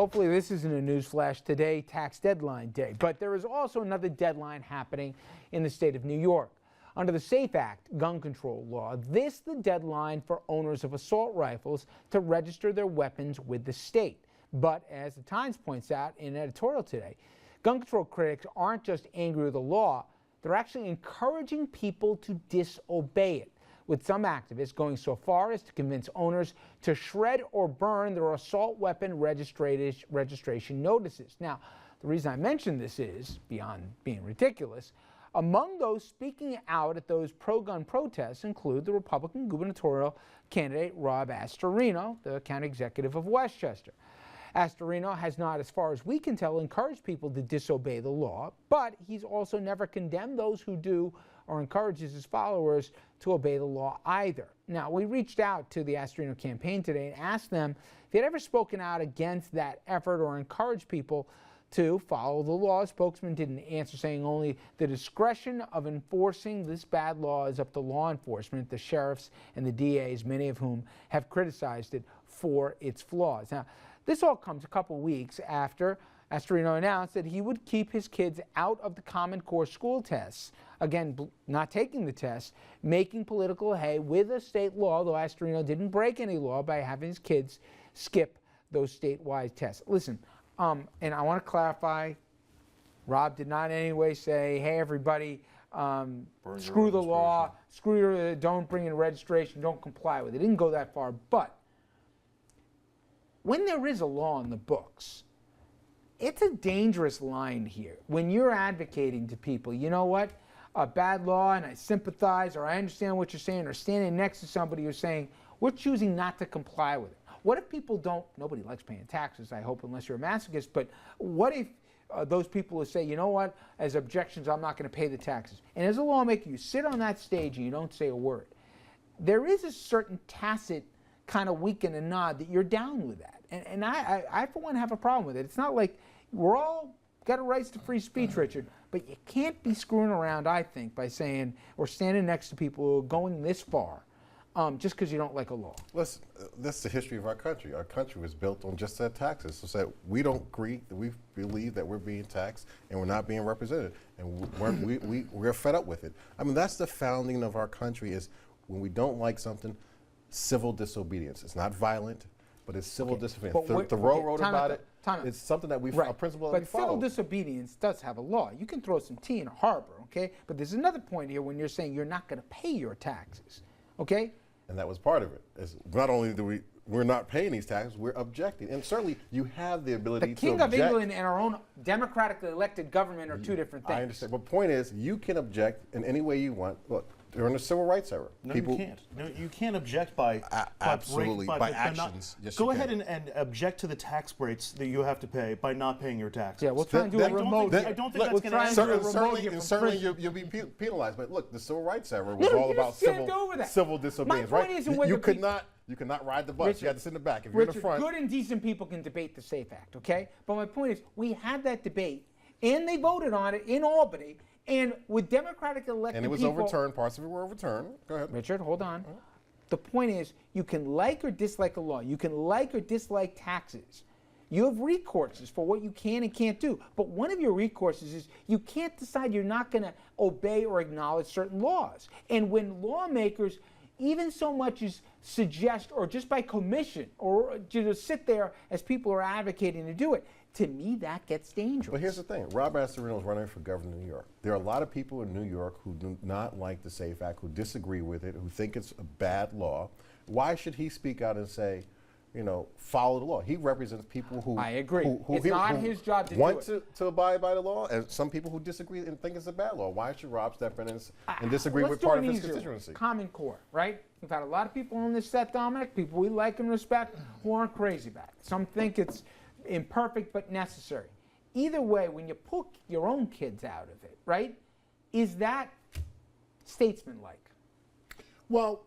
Hopefully this isn't a newsflash today, tax deadline day. But there is also another deadline happening in the state of New York. Under the SAFE Act gun control law, this is the deadline for owners of assault rifles to register their weapons with the state. But as the Times points out in an editorial today, gun control critics aren't just angry with the law, they're actually encouraging people to disobey it, with some activists going so far as to convince owners to shred or burn their assault weapon registration notices. Now, the reason I mention this is, beyond being ridiculous, among those speaking out at those pro-gun protests include the Republican gubernatorial candidate Rob Astorino, the county executive of Westchester. Astorino has not, as far as we can tell, encouraged people to disobey the law, but he's also never condemned those who do or encourages his followers to obey the law either. Now, we reached out to the Astorino campaign today and asked them if he had ever spoken out against that effort or encouraged people to follow the law. Spokesman didn't answer, saying only the discretion of enforcing this bad law is up to law enforcement, the sheriffs and the DAs, many of whom have criticized it for its flaws. Now, this all comes a couple weeks after Astorino announced that he would keep his kids out of the Common Core school tests. Again, not taking the test, making political hay with a state law, though Astorino didn't break any law by having his kids skip those statewide tests. Listen, and I want to clarify, Rob did not in any way say, hey, everybody, screw the law, don't bring in registration, don't comply with it. It didn't go that far, but when there is a law in the books, it's a dangerous line here. When you're advocating to people, you know what, a bad law and I sympathize or I understand what you're saying, or standing next to somebody who's saying, we're choosing not to comply with it. What if people don't, nobody likes paying taxes, I hope, unless you're a masochist, but what if those people who say, you know what, as objections, I'm not going to pay the taxes. And as a lawmaker, you sit on that stage and you don't say a word. There is a certain tacit kind of wink and a nod that you're down with that. And I, for one, have a problem with it. It's not like we're all got a rights to free speech, Richard, but you can't be screwing around, I think, by saying or standing next to people who are going this far just because you don't like a law. Listen, that's the history of our country. Our country was built on just that taxes. So that we don't agree, that we believe that we're being taxed and we're not being represented, and we're fed up with it. I mean, that's the founding of our country, is when we don't like something, civil disobedience. It's not violent, but it's civil disobedience. Thoreau wrote about it. It's something that a principle that we follow. But civil disobedience does have a law. You can throw some tea in a harbor, okay? But there's another point here when you're saying you're not going to pay your taxes, okay? And that was part of it. It's not only do we're not paying these taxes, we're objecting. And certainly you have the ability to object. The King of England and our own democratically elected government are two different things. I understand. But the point is, you can object in any way you want. Look, during the civil rights era. No, you can't. No, you can't object by absolutely by actions. Yes, go ahead and object to the tax breaks that you have to pay by not paying your taxes. Yeah, we'll try and do a remote. I don't think that's going to answer. Certainly you'll be penalized. But look, the civil rights era was all about civil disobedience, right? You could not ride the bus. Richard, you had to sit in the back. If you're in the front. Good and decent people can debate the SAFE Act, okay? But my point is, we had that debate, and they voted on it in Albany. And with Democratic elected people... And it was overturned. Parts of it were overturned. Go ahead. Richard, hold on. The point is, you can like or dislike a law. You can like or dislike taxes. You have recourses for what you can and can't do. But one of your recourses is you can't decide you're not going to obey or acknowledge certain laws. And when lawmakers even so much as suggest, or just by commission, or just sit there as people are advocating to do it, to me, that gets dangerous. But here's the thing. Rob Astorino is running for governor of New York. There are a lot of people in New York who do not like the SAFE Act, who disagree with it, who think it's a bad law. Why should he speak out and say, you know, follow the law? He represents people who... I agree. It's not his job to want to abide by the law, and some people who disagree and think it's a bad law. Why should Rob step in and disagree with part of his constituency? Common Core, right? We've had a lot of people on this set, Dominic, people we like and respect, who aren't crazy about it. Some think it's imperfect but necessary. Either way, when you pull your own kids out of it, right, is that statesmanlike? Well,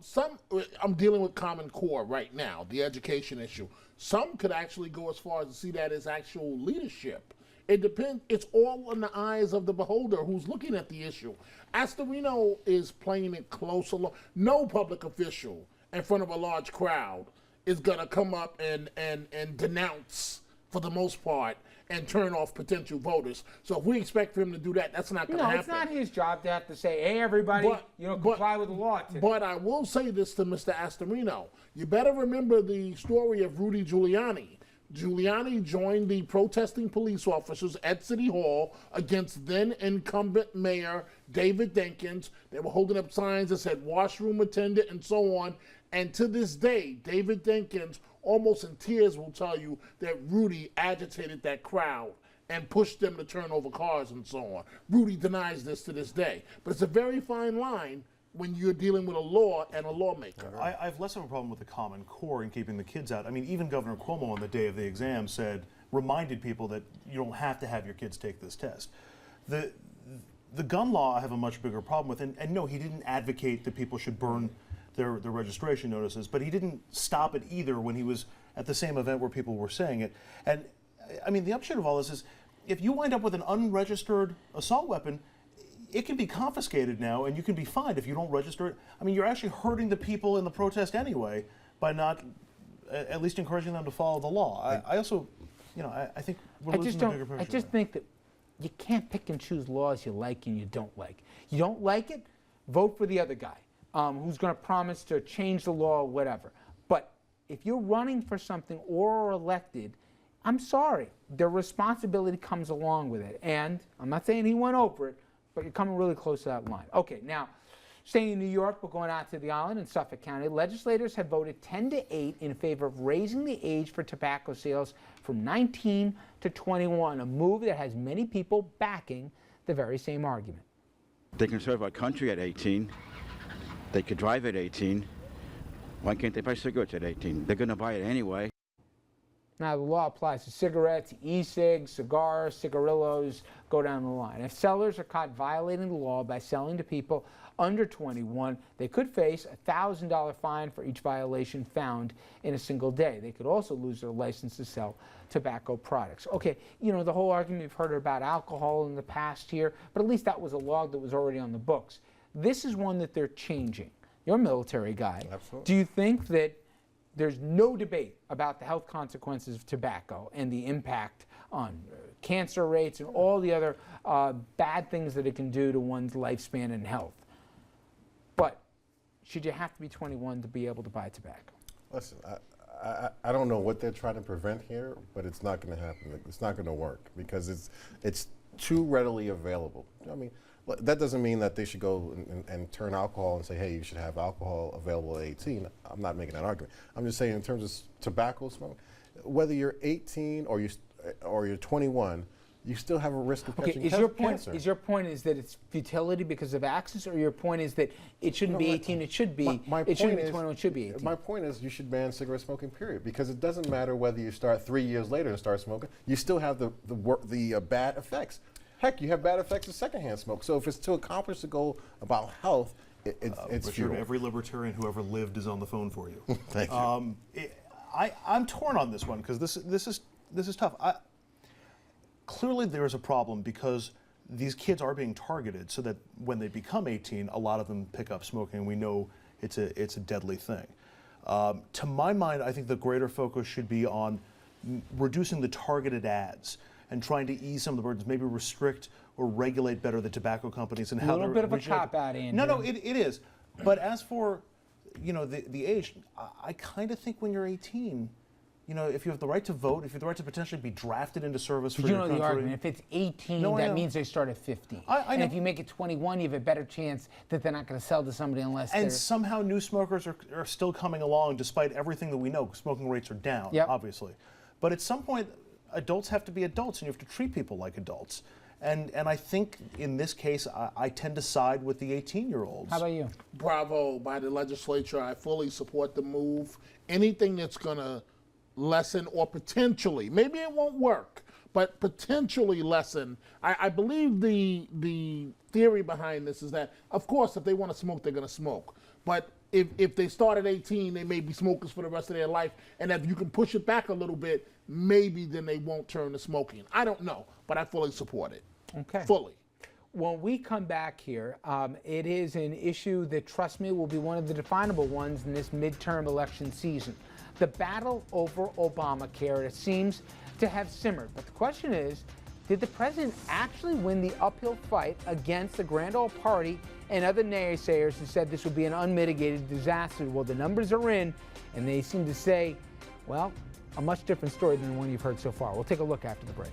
I'm dealing with Common Core right now, the education issue. Some could actually go as far as to see that as actual leadership. It depends. It's all in the eyes of the beholder who's looking at the issue. Astorino is playing it close along. No public official in front of a large crowd is going to come up and denounce for the most part, and turn off potential voters. So if we expect for him to do that, that's not going to happen. No, it's not his job to have to say, hey, everybody, comply with the law today. But I will say this to Mr. Astorino. You better remember the story of Rudy Giuliani. Giuliani joined the protesting police officers at City Hall against then incumbent Mayor David Dinkins. They were holding up signs that said washroom attendant and so on. And to this day, David Dinkins, almost in tears, will tell you that Rudy agitated that crowd and pushed them to turn over cars and so on. Rudy denies this to this day. But it's a very fine line when you're dealing with a law and a lawmaker. I have less of a problem with the Common Core and keeping the kids out. I mean, even Governor Cuomo on the day of the exam reminded people that you don't have to have your kids take this test. The gun law I have a much bigger problem with, and no, he didn't advocate that people should burn their registration notices, but he didn't stop it either when he was at the same event where people were saying it. And I mean, the upshot of all this is, if you wind up with an unregistered assault weapon, it can be confiscated now, and you can be fined if you don't register it. I mean, you're actually hurting the people in the protest anyway by not at least encouraging them to follow the law. I also, I think we're losing the bigger picture. I just think that you can't pick and choose laws you like and you don't like. You don't like it, vote for the other guy. Who's going to promise to change the law or whatever. But if you're running for something or elected, I'm sorry, the responsibility comes along with it. And I'm not saying he went over it, but you're coming really close to that line. Okay, now, staying in New York, but going out to the island in Suffolk County, legislators have voted 10-8 in favor of raising the age for tobacco sales from 19 to 21, a move that has many people backing the very same argument. They can serve our country at 18. They could drive at 18. Why can't they buy cigarettes at 18? They're going to buy it anyway. Now, the law applies to cigarettes, e-cigs, cigars, cigarillos, go down the line. If sellers are caught violating the law by selling to people under 21, they could face a $1,000 fine for each violation found in a single day. They could also lose their license to sell tobacco products. Okay, the whole argument we've heard about alcohol in the past here, but at least that was a law that was already on the books. This is one that they're changing. You're a military guy. Absolutely. Do you think that there's no debate about the health consequences of tobacco and the impact on cancer rates and all the other bad things that it can do to one's lifespan and health? But should you have to be 21 to be able to buy tobacco? Listen, I don't know what they're trying to prevent here, but it's not going to happen. It's not going to work because it's too readily available. I mean, that doesn't mean that they should go and turn alcohol and say, hey, you should have alcohol available at 18. I'm not making that argument. I'm just saying in terms of tobacco smoke, whether you're 18 or you're 21, you still have a risk of catching cancer. Is your point is that it's futility because of access, or your point is that it shouldn't be 18, it should be, it shouldn't be 21, it should be 18? My point is you should ban cigarette smoking, period, because it doesn't matter whether you start 3 years later and start smoking, you still have the bad effects. Heck, you have bad effects of secondhand smoke. So if it's to accomplish the goal about health, it's Richard, every libertarian who ever lived is on the phone for you. Thank you. I'm torn on this one because this is tough. Clearly, there is a problem because these kids are being targeted, so that when they become 18, a lot of them pick up smoking, and we know it's a deadly thing. To my mind, I think the greater focus should be on reducing the targeted ads and trying to ease some of the burdens, maybe restrict or regulate better the tobacco companies and how they're... A little bit of a cop-out, Andrew. No, it is. But as for, the age, I kind of think when you're 18, if you have the right to vote, if you have the right to potentially be drafted into service for your country... the argument. If it's 18, that means they start at 50. And if you make it 21, you have a better chance that they're not going to sell to somebody unless And somehow new smokers are still coming along despite everything that we know. Smoking rates are down, obviously. But at some point, adults have to be adults, and you have to treat people like adults. And I think in this case, I tend to side with the 18-year-olds. How about you? Bravo by the legislature. I fully support the move. Anything that's going to lessen or potentially, maybe it won't work, but potentially lessen. I believe the theory behind this is that, of course, if they want to smoke, they're going to smoke. But if they start at 18, they may be smokers for the rest of their life. And if you can push it back a little bit, maybe then they won't turn to smoking. I don't know, but I fully support it. Okay. Fully. when we come back here, it is an issue that, trust me, will be one of the definable ones in this midterm election season. The battle over Obamacare, it seems to have simmered. But the question is, did the president actually win the uphill fight against the grand old party and other naysayers who said this would be an unmitigated disaster? Well, the numbers are in, and they seem to say, well, a much different story than the one you've heard so far. We'll take a look after the break.